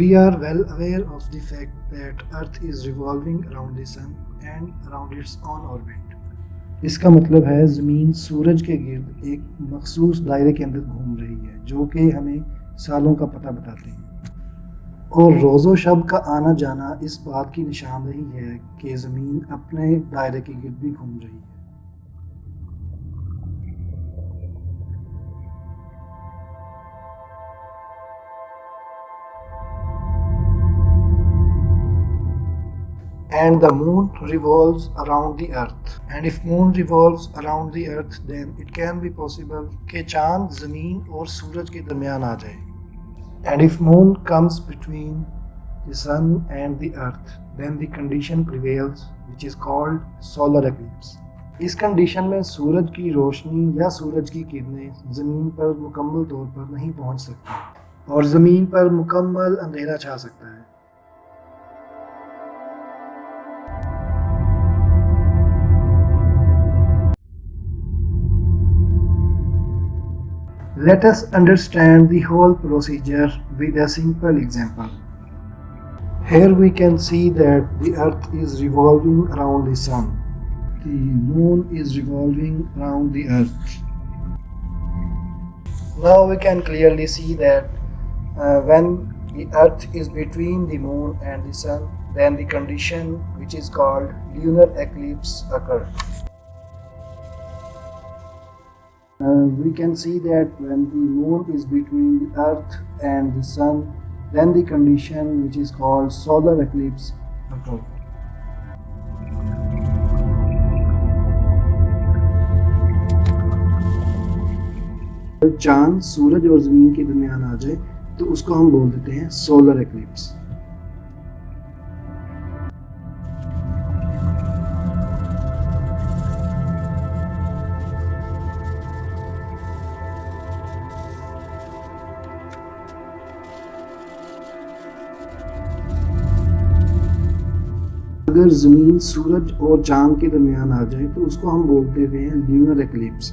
We are well aware of the fact that Earth is revolving around the Sun and around its own orbit. इसका मतलब है ज़मीन सूरज के गिर्द एक मखसूस दायरे के अंदर घूम रही है, जो कि हमें सालों का पता बताते हैं। और रोज़ो शब का आना जाना इस बात की निशानदेही है कि ज़मीन अपने दायरे के गिर्द भी घूम रही है। And the moon revolves around the earth. And if moon revolves around the earth, then it can be possible कि चांद ज़मीन और सूरज के दरमियान आ जाए. And if moon comes between the sun and the earth, then the condition prevails, which is called solar eclipse. इस condition में सूरज की रोशनी या सूरज की किरणें ज़मीन पर मुकम्मल तौर पर नहीं पहुंच सकती और ज़मीन पर मुकम्मल अंधेरा छा सकता है। Let us understand the whole procedure with a simple example. Here we can see that the earth is revolving around the sun. The moon is revolving around the earth. Now we can clearly see that when the earth is between the moon and the sun, then the condition which is called lunar eclipse occurs. We can see that when the moon is between the earth and the sun, then the condition which is called solar eclipse occurs. जब चांद सूरज और ज़मीन के दरमियान आ जाए तो उसको हम बोल देते हैं सोलर एक्लिप्स। अगर ज़मीन सूरज और चांद के दरमियान आ जाए तो उसको हम बोलते हैं ल्यूनर एक्लिप्स।